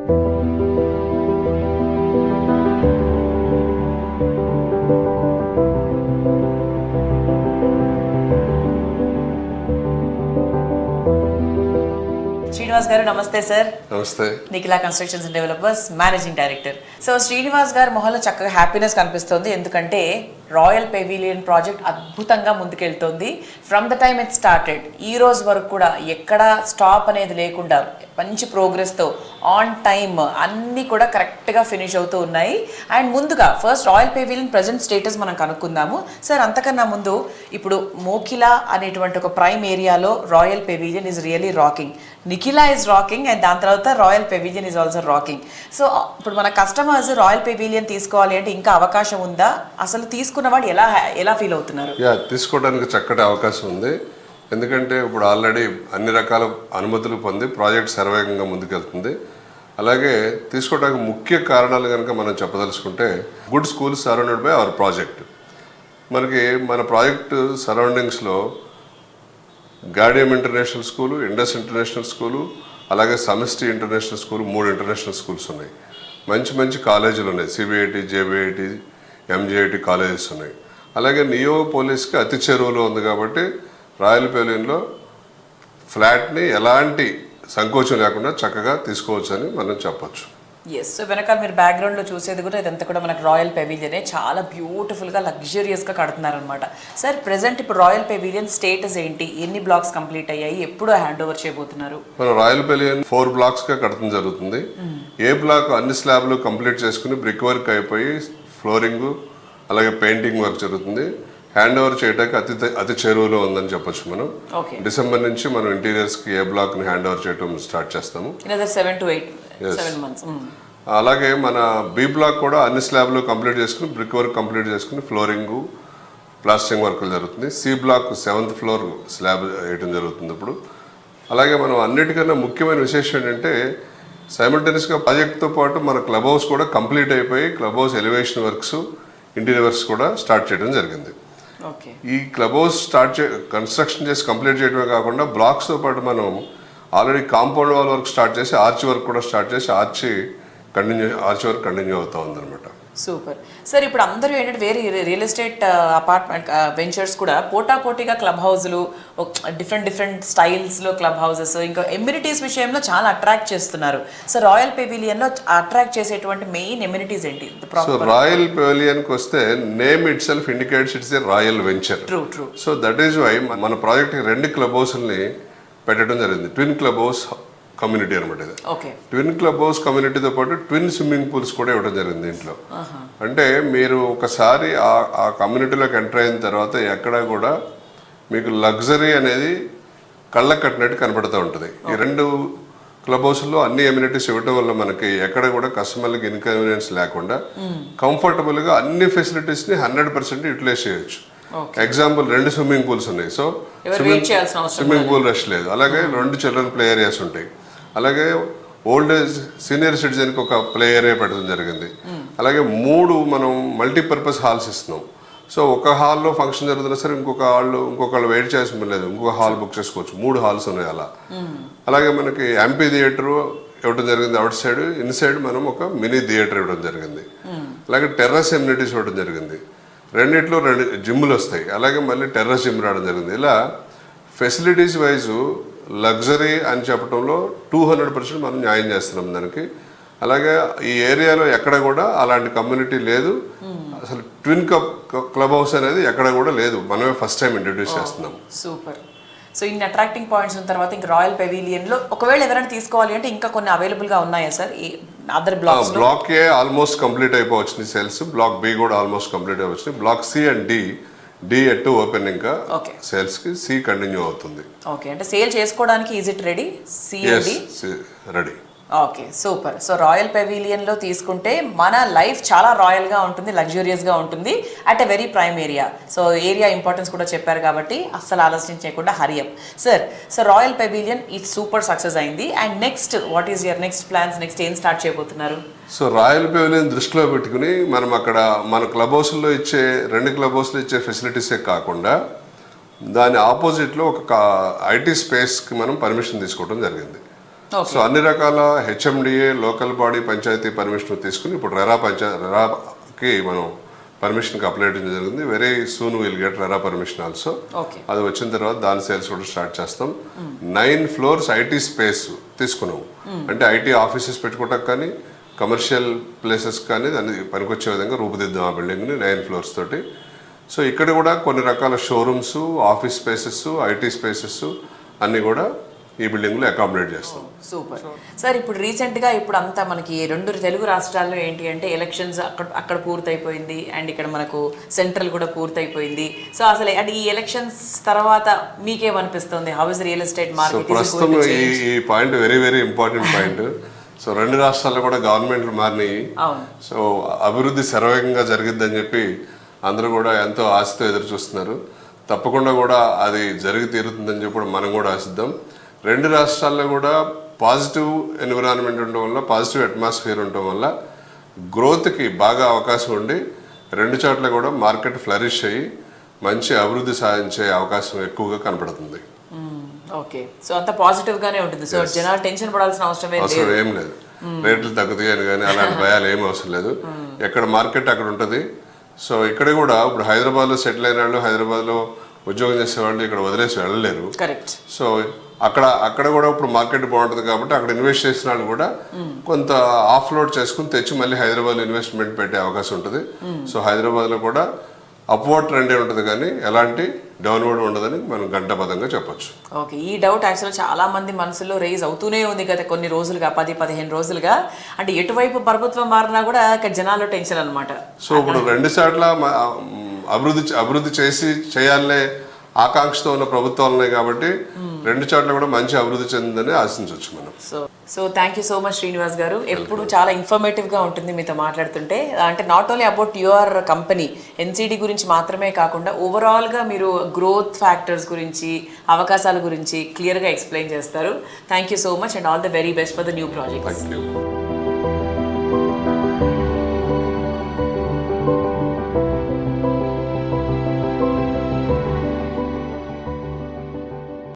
శ్రీనివాస్ గారు నమస్తే సార్. నమస్తే. Nikhila constructions and developers managing director. So Srinivas గారు మొహంలో చక్కగా హ్యాపీనెస్ కనిపిస్తుంది, ఎందుకంటే రాయల్ పెవిలియన్ ప్రాజెక్ట్ అద్భుతంగా ముందుకెళ్తోంది. From the time it started ఈ రోజు వరకు కూడా ఎక్కడ స్టాప్ అనేది లేకుండా మంచి ప్రోగ్రెస్తో ఆన్ టైమ్ అన్నీ కూడా కరెక్ట్గా ఫినిష్ అవుతూ ఉన్నాయి. అండ్ ముందుగా first royal pavilion present status మనం కనుక్కుందాము సార్. అంతకన్నా ముందు ఇప్పుడు మోకిలా అనేటువంటి ఒక ప్రైమ్ ఏరియాలో royal pavilion is really rocking, Nikhila is rocking, and దాని తర్వాత royal pavilion is also rocking. So ఇప్పుడు మన కస్టమర్స్ రాయల్ పెవిలియన్ తీసుకోవాలి అంటే ఇంకా అవకాశం ఉందా? అసలు తీసుకున్నవాడు ఎలా ఫీల్ అవుతున్నారు? తీసుకోవడానికి చక్కటి అవకాశం ఉంది. ఎందుకంటే ఇప్పుడు ఆల్రెడీ అన్ని రకాల అనుమతులు పొంది ప్రాజెక్ట్ సర్వేగంగా ముందుకెళ్తుంది. అలాగే తీసుకోవడానికి ముఖ్య కారణాలు కనుక మనం చెప్పదలుచుకుంటే good schools surrounded by our project. మనకి మన ప్రాజెక్ట్ సరౌండింగ్స్లో Gaudium international school, Indus international school, అలాగే Samishti international school, 3 international schools ఉన్నాయి. మంచి మంచి కాలేజీలు ఉన్నాయి. సిబిఐటి, జేబిఐటి, ఎంజేఐటి కాలేజెస్ ఉన్నాయి. అలాగే నియోపోలిస్కి అతి చెరువులో ఉంది కాబట్టి రాయల్ పెవిలియన్లో ఫ్లాట్ని ఎలాంటి సంకోచం లేకుండా చక్కగా తీసుకోవచ్చు అని మనం చెప్పొచ్చు. ఎస్. సో వెనకాల మీరు బ్యాక్గ్రౌండ్లో చూసేది కూడా ఇదంతా కూడా మనకు రాయల్ పెవిలియనే, చాలా బ్యూటిఫుల్గా లగ్జరియస్గా కడుతున్నారనమాట. సార్ ప్రెసెంట్ ఇప్పుడు రాయల్ పెవిలియన్ స్టేటస్ ఏంటి? ఎన్ని బ్లాక్స్ కంప్లీట్ అయ్యాయి? ఎప్పుడు హ్యాండ్ ఓవర్ చేయబోతున్నారు? మన రాయల్ పెవిలియన్ 4 బ్లాక్స్గా కడతం జరుగుతుంది. ఏ బ్లాక్ అన్ని స్లాబ్లు కంప్లీట్ చేసుకుని బ్రిక్ వర్క్ అయిపోయి ఫ్లోరింగ్ అలాగే పెయింటింగ్ వర్క్ జరుగుతుంది. హ్యాండ్ ఓవర్ చేయడానికి అతి చెరువులో ఉందని చెప్పొచ్చు. మనం డిసెంబర్ నుంచి మనం ఇంటీరియర్స్కి ఏ బ్లాక్ని హ్యాండ్ ఓవర్ చేయడం స్టార్ట్ చేస్తాము. 7 to 8 months. అలాగే మన బి బ్లాక్ కూడా అన్ని స్లాబ్లు కంప్లీట్ చేసుకుని బ్రిక్ వర్క్ కంప్లీట్ చేసుకుని ఫ్లోరింగ్ ప్లాస్టరింగ్ వర్క్లు జరుగుతుంది. C black 7th floor slab వేయడం జరుగుతుంది ఇప్పుడు. అలాగే మనం అన్నిటికన్నా ముఖ్యమైన విశేషం ఏంటంటే సైమల్టేనియస్గా ప్రాజెక్ట్తో పాటు మన క్లబ్ హౌస్ కూడా కంప్లీట్ అయిపోయి club house elevation works, interior works కూడా స్టార్ట్ చేయడం జరిగింది. ఈ క్లబ్ హౌస్ కన్స్ట్రక్షన్ చేసి కంప్లీట్ చేయడమే కాకుండా బ్లాక్స్తో పాటు మనం already compound wall work start చేసి ఆర్చ్ వర్క్ కూడా స్టార్ట్ చేసి ఆర్చ్ వర్క్ కంటిన్యూ అవుతా ఉందన్నమాట. Super sir. ఇప్పుడు అందరూ ఏంటంటే వేరే రియల్ ఎస్టేట్ అపార్ట్మెంట్ వెంచర్స్ కూడా పోటాపోటీగా క్లబ్ హౌస్లు, డిఫరెంట్ స్టైల్స్లో క్లబ్ హౌసెస్, ఇంకా ఎమ్యూనిటీస్ విషయంలో చాలా అట్రాక్ట్ చేస్తున్నారు. సో రాయల్ పెవిలియన్లో అట్రాక్ట్ చేసేటువంటి మెయిన్ ఎమ్యూనిటీస్ ఏంటి? సో రాయల్ పెవిలియన్కి వస్తే name itself indicates it's a royal venture. True. So that is why మన ప్రాజెక్ట్ 2 క్లబ్ హౌస్ని పెట్టడం జరిగింది. ట్విన్ క్లబ్ హౌస్ కమ్యూనిటీ అనమాట ఇది. ట్విన్ క్లబ్ హౌస్ కమ్యూనిటీతో పాటు ట్విన్ స్విమ్మింగ్ పూల్స్ కూడా ఇవ్వడం జరిగింది దీంట్లో. అంటే మీరు ఒకసారి ఆ కమ్యూనిటీలోకి ఎంటర్ అయిన తర్వాత ఎక్కడ కూడా మీకు లగ్జరీ అనేది కళ్ళకు కట్టినట్టు కనబడుతూ ఉంటుంది. ఈ 2 క్లబ్ హౌస్లో అన్ని ఎమ్యూనిటీస్ ఇవ్వడం వల్ల మనకి ఎక్కడ కూడా కస్టమర్లకి ఇన్కన్వీనియన్స్ లేకుండా కంఫర్టబుల్గా అన్ని ఫెసిలిటీస్ని 100% యూటిలైజ్ చేయొచ్చు. ఎగ్జాంపుల్ 2 స్విమ్మింగ్ పూల్స్ ఉన్నాయి. సో స్విమ్మింగ్ పూల్ రష్ లేదు. అలాగే 2 చిల్డ్రన్ ప్లే ఏరియాస్ ఉంటాయి. అలాగే ఓల్డ్ ఏజ్ సీనియర్ సిటిజన్కి ఒక ప్లే ఏరియా పెట్టడం జరిగింది. అలాగే 3 మనం మల్టీపర్పస్ హాల్స్ ఇస్తున్నాం. సో ఒక హాల్లో ఫంక్షన్ జరుగుతున్నా సరే ఇంకొకళ్ళు వెయిట్ చేసిన లేదు, ఇంకొక హాల్ బుక్ చేసుకోవచ్చు. 3 హాల్స్ ఉన్నాయి అలా. అలాగే మనకి ఎంపీ థియేటర్ ఇవ్వడం జరిగింది అవుట్ సైడ్. ఇన్సైడ్ మనం ఒక మినీ థియేటర్ ఇవ్వడం జరిగింది. అలాగే టెర్రస్ ఎమ్యూనిటీస్ ఇవ్వడం జరిగింది. 2 జిమ్లు వస్తాయి. అలాగే మళ్ళీ టెర్రస్ జిమ్ రావడం జరిగింది. ఇలా ఫెసిలిటీస్ వైజు లగ్జరీ అని చెప్పడంలో 200% మనం న్యాయం చేస్తున్నాం దానికి. అలాగే ఈ ఏరియాలో ఎక్కడ కూడా అలాంటి కమ్యూనిటీ లేదు. అసలు ట్విన్ క్లబ్ హౌస్ అనేది ఎక్కడ కూడా లేదు. మనమే ఫస్ట్ టైం ఇంట్రడ్యూస్ చేస్తున్నాం. సూపర్. సో ఇన్ని అట్రాక్టింగ్ పాయింట్స్ ఉన్న తర్వాత ఇంకా రాయల్ పెవిలియన్లో ఒకవేళ ఎవరైనా తీసుకోవాలి అంటే ఇంకా కొన్ని అవైలబుల్గా ఉన్నాయా sir? Other block A almost complete అయిపోవచ్చింది సేల్స్. బ్లాక్ బి కూడా ఆల్మోస్ట్ కంప్లీట్ అయిపోయింది. Block C and D at open ఇంకా సేల్స్ కి, సి కంటిన్యూ అవుతుంది. ఓకే, అంటే సేల్ చేసుకోవడానికి is it ready? C and D ready. Okay, super. So royal పెవిలియన్లో తీసుకుంటే మన లైఫ్ చాలా రాయల్గా ఉంటుంది, లగ్జూరియస్గా ఉంటుంది at a very prime area. So area importance కూడా చెప్పారు కాబట్టి అస్సలు ఆలోచన చేయకుండా hurry up sir. So royal pavilion ఇది సూపర్ సక్సెస్ అయింది. And next what is your next plans? Next ఏం స్టార్ట్ చేయబోతున్నారు? సో రాయల్ పెవిలియన్ దృష్టిలో పెట్టుకుని మనం అక్కడ మన క్లబ్ హౌస్లో ఇచ్చే 2 క్లబ్ హౌస్లో ఇచ్చే ఫెసిలిటీసే కాకుండా దాని ఆపోజిట్లో ఒక ఐటీ స్పేస్కి మనం పర్మిషన్ తీసుకోవడం జరిగింది. సో అన్ని రకాల HMDA local body panchayati permission తీసుకుని ఇప్పుడు రెరాకి మనం పర్మిషన్కి అప్లై చేయడం జరిగింది. Very soon will get RERA permission also. అది వచ్చిన తర్వాత దాని సేల్స్ కూడా స్టార్ట్ చేస్తాం. 9 floors ఐటీ స్పేస్ తీసుకున్నాం. అంటే ఐటీ ఆఫీసెస్ పెట్టుకోవటానికి కానీ కమర్షియల్ ప్లేసెస్ కానీ దాన్ని పనికొచ్చే విధంగా రూపుదిద్దాం ఆ బిల్డింగ్ని 9 floors తోటి. సో ఇక్కడ కూడా కొన్ని రకాల showrooms, office spaces, IT spaces అన్నీ కూడా ఈ బిల్డింగ్లో అకామిడేట్ చేస్తాం. Super sir. ఇప్పుడు రీసెంట్గా ఇప్పుడు అంతా మనకి 2 తెలుగు రాష్ట్రాల్లో ఏంటి అంటే ఎలక్షన్స్ అక్కడ పూర్తయిపోయింది అండ్ ఇక్కడ మనకు సెంట్రల్ కూడా పూర్తయిపోయింది. సో అసలు అంటే ఈ ఎలక్షన్స్ తర్వాత మీకేమనిపిస్తుంది? How is real estate market? ప్రస్తుతం ఈ point very very important point. So 2 రాష్ట్రాల్లో కూడా గవర్నమెంట్లు మారినాయి. సో అభివృద్ధి శరవేగంగా జరిగిద్దని చెప్పి అందరూ కూడా ఎంతో ఆశతో ఎదురు చూస్తున్నారు. తప్పకుండా కూడా అది జరిగి తీరుతుందని చెప్పి మనం కూడా ఆశిద్దాం. 2 రాష్ట్రాల్లో కూడా పాజిటివ్ ఎన్విరాన్మెంట్ ఉండడం వల్ల, పాజిటివ్ అట్మాస్ఫియర్ ఉండడం వల్ల గ్రోత్కి బాగా అవకాశం ఉండి 2 చోట్ల కూడా మార్కెట్ ఫ్లరిష్ అయ్యి మంచి అభివృద్ధి సాధించే అవకాశం ఎక్కువగా కనపడుతుంది. ఓకే, సో అంత పాజిటివ్ గానే ఉంటుంది. సో జనాలు టెన్షన్ పడాల్సిన అవసరం ఏం లేదు. రేట్లు తగ్గుతాయని కానీ అలాంటి భయాలు ఏం అవసరం లేదు. ఎక్కడ మార్కెట్ అక్కడ ఉంటుంది. సో ఇక్కడ కూడా ఇప్పుడు హైదరాబాద్లో సెటిల్ అయిన వాళ్ళు, హైదరాబాద్లో ఉద్యోగం చేసేవాళ్ళు ఇక్కడ వదిలేసి వెళ్ళలేరు. సో అక్కడ కూడా ఇప్పుడు మార్కెట్ బాగుంటుంది కాబట్టి అక్కడ ఇన్వెస్ట్ చేసిన వాళ్ళు కూడా కొంత ఆఫ్లోడ్ చేసుకుని తెచ్చి మళ్ళీ హైదరాబాద్లో ఇన్వెస్ట్మెంట్ పెట్టే అవకాశం ఉంటుంది. సో హైదరాబాద్లో కూడా అప్వర్డ్ ట్రెండే ఉంటుంది కానీ ఎలాంటి డౌన్వర్డ్ ఉండదని మనం గంటబద్ధంగా చెప్పొచ్చు. ఓకే, ఈ డౌట్ యాక్చువల్గా చాలా మంది మనసులో రేజ్ అవుతూనే ఉంది గత కొన్ని రోజులుగా, 10-15 రోజులుగా. అంటే ఎటువైపు ప్రభుత్వం మారినా కూడా ఇక్కడ జనాల్లో టెన్షన్ అనమాట. సో ఇప్పుడు 2 చోట్ల అభివృద్ధి చేయాలనే ఆకాంక్షతో ఉన్న ప్రభుత్వాలు ఉన్నాయి కాబట్టి 2 చోట్ల కూడా మంచి అభివృద్ధి చెందిందని ఆశించవచ్చు మనం. So thank you so much Srinivas గారు. ఎప్పుడు చాలా ఇన్ఫర్మేటివ్గా ఉంటుంది మీతో మాట్లాడుతుంటే. అంటే not only about your company NCD గురించి మాత్రమే కాకుండా ఓవరాల్గా మీరు గ్రోత్ ఫ్యాక్టర్స్ గురించి, అవకాశాల గురించి క్లియర్గా ఎక్స్ప్లెయిన్ చేస్తారు. Thank you so much and all the very best for the new projects. Thank you.